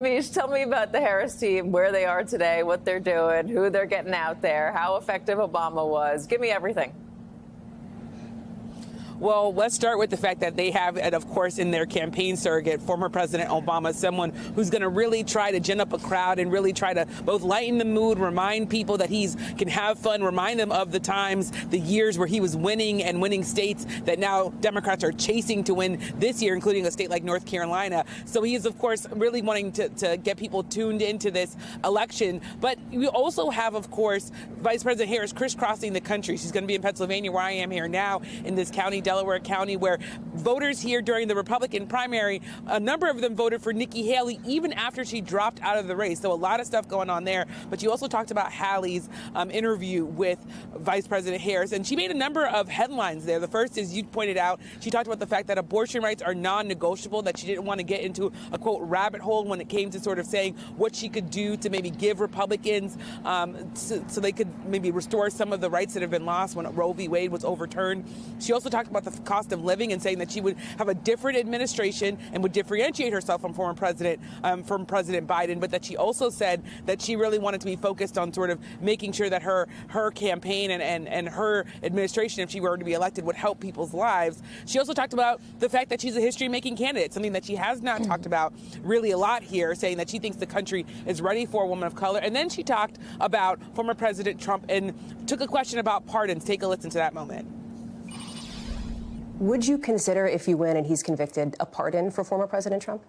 Mish, tell me about the Harris team, where they are today, what they're doing, who they're getting out there, how effective Obama was. Give me everything. Well, let's start with the fact that they have, and of course, in their campaign surrogate, former President Obama, someone who's going to really try to gin up a crowd and really try to both lighten the mood, remind people that he can have fun, remind them of the times, the years where he was winning and winning states that now Democrats are chasing to win this year, including a state like North Carolina. So he is, of course, really wanting to get people tuned into this election. But we also have, of course, Vice President Harris crisscrossing the country. She's going to be in Pennsylvania, where I am here now, in this county, Delaware County, where voters here during the Republican primary, a number of them voted for Nikki Haley even after she dropped out of the race. So a lot of stuff going on there. But you also talked about Haley's interview with Vice President Harris, and she made a number of headlines there. The first is, you pointed out, she talked about the fact that abortion rights are non-negotiable, that she didn't want to get into a, quote, rabbit hole when it came to sort of saying what she could do to maybe give Republicans so they could maybe restore some of the rights that have been lost when Roe v. Wade was overturned. She also talked about the cost of living and saying that she would have a different administration and would differentiate herself from President Biden, but that she also said that she really wanted to be focused on sort of making sure that her campaign and her administration, if she were to be elected, would help people's lives. She also talked about the fact that she's a history-making candidate, something that she has not talked about really a lot here, saying that she thinks the country is ready for a woman of color. And then she talked about former President Trump and took a question about pardons. Take a listen to that moment. Would you consider, if you win and he's convicted, a pardon for former President Trump?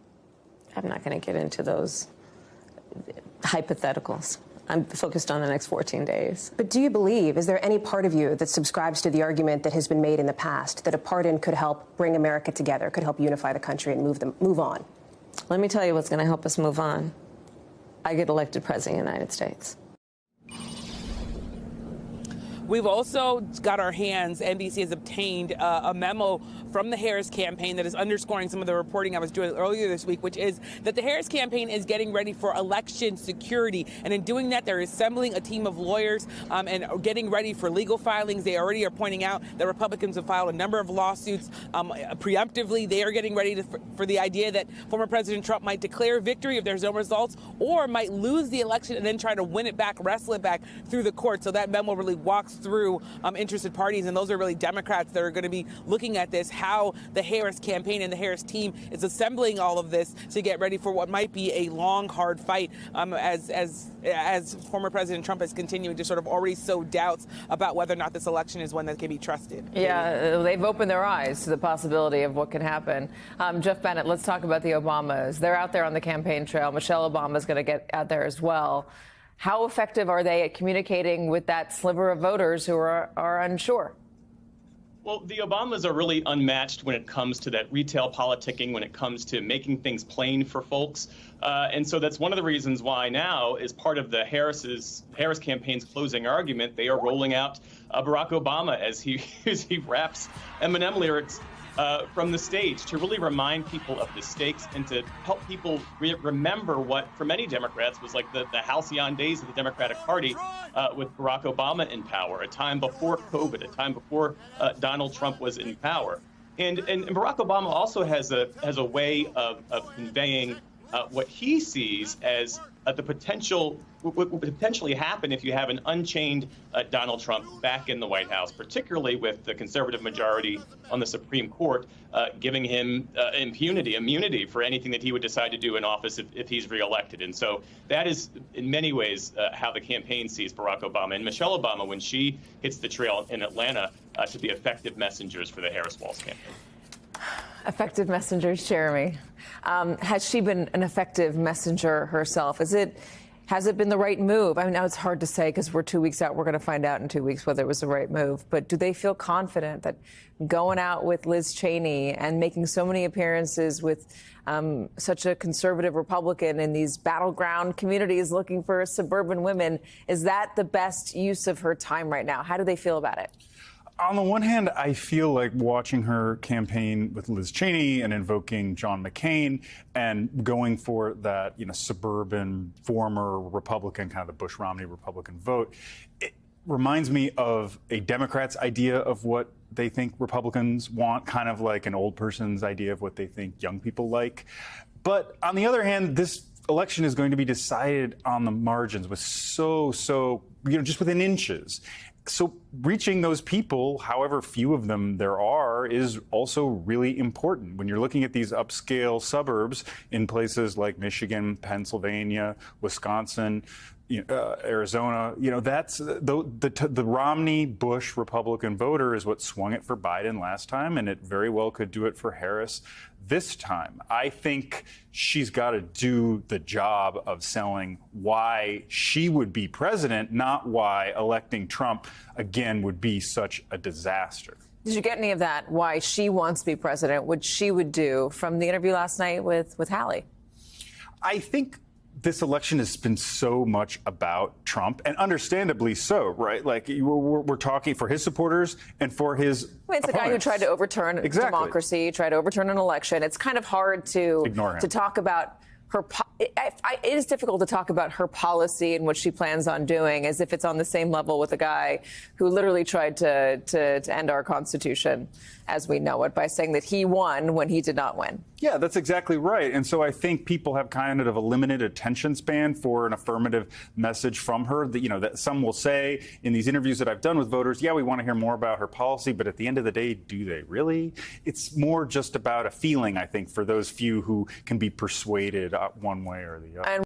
I'm not going to get into those hypotheticals. I'm focused on the next 14 days. But do you believe, is there any part of you that subscribes to the argument that has been made in the past that a pardon could help bring America together, could help unify the country and move on? Let me tell you what's going to help us move on. I get elected president of the United States. We've also got our hands, NBC has obtained a memo from the Harris campaign that is underscoring some of the reporting I was doing earlier this week, which is that the Harris campaign is getting ready for election security. And in doing that, they're assembling a team of lawyers and getting ready for legal filings. They already are pointing out that Republicans have filed a number of lawsuits preemptively. They are getting ready for the idea that former President Trump might declare victory if there's no results, or might lose the election and then try to win it back, wrestle it back through the court. So that memo really walks through interested parties, and those are really Democrats that are going to be looking at this, how the Harris campaign and the Harris team is assembling all of this to get ready for what might be a long, hard fight as former President Trump is continuing to sort of already sow doubts about whether or not this election is one that can be trusted. Yeah, they've opened their eyes to the possibility of what can happen. Jeff Bennett, let's talk about the Obamas. They're out there on the campaign trail. Michelle Obama is going to get out there as well. How effective are they at communicating with that sliver of voters who are unsure? Well, the Obamas are really unmatched when it comes to that retail politicking, when it comes to making things plain for folks. And so that's one of the reasons why now, as part of the Harris campaign's closing argument, they are rolling out Barack Obama as he raps Eminem lyrics from the stage to really remind people of the stakes and to help people remember what, for many Democrats, was like the halcyon days of the Democratic Party with Barack Obama in power, a time before COVID, a time before Donald Trump was in power. And Barack Obama also has a way of conveying what he sees as the potential, what would potentially happen if you have an unchained Donald Trump back in the White House, particularly with the conservative majority on the Supreme Court giving him immunity for anything that he would decide to do in office if he's reelected. And so that is, in many ways, how the campaign sees Barack Obama. And Michelle Obama, when she hits the trail in Atlanta, to be effective messengers for the Harris-Walz campaign. Effective messengers, Jeremy. Has she been an effective messenger herself? Has it been the right move? I mean, now it's hard to say because we're 2 weeks out. We're going to find out in 2 weeks whether it was the right move. But do they feel confident that going out with Liz Cheney and making so many appearances with such a conservative Republican in these battleground communities looking for suburban women, is that the best use of her time right now? How do they feel about it? On the one hand, I feel like watching her campaign with Liz Cheney and invoking John McCain and going for that, suburban former Republican, kind of the Bush-Romney Republican vote, it reminds me of a Democrat's idea of what they think Republicans want, kind of like an old person's idea of what they think young people like. But on the other hand, this election is going to be decided on the margins with just within inches. So reaching those people, however few of them there are, is also really important. When you're looking at these upscale suburbs in places like Michigan, Pennsylvania, Wisconsin, Arizona, that's the Romney-Bush Republican voter is what swung it for Biden last time, and it very well could do it for Harris this time. I think she's got to do the job of selling why she would be president, not why electing Trump again would be such a disaster. Did you get any of that, why she wants to be president, what she would do from the interview last night with Hallie? I think this election has been so much about Trump, and understandably so, right? Like, we're talking for his supporters and for his it's the guy who tried to overturn democracy, tried to overturn an election. It's kind of hard to talk about her. It is difficult to talk about her policy and what she plans on doing as if it's on the same level with a guy who literally tried to end our Constitution as we know it by saying that he won when he did not win. Yeah, that's exactly right. And so I think people have kind of a limited attention span for an affirmative message from her. That some will say in these interviews that I've done with voters, yeah, we want to hear more about her policy, but at the end of the day, do they really? It's more just about a feeling, I think, for those few who can be persuaded one way or the other.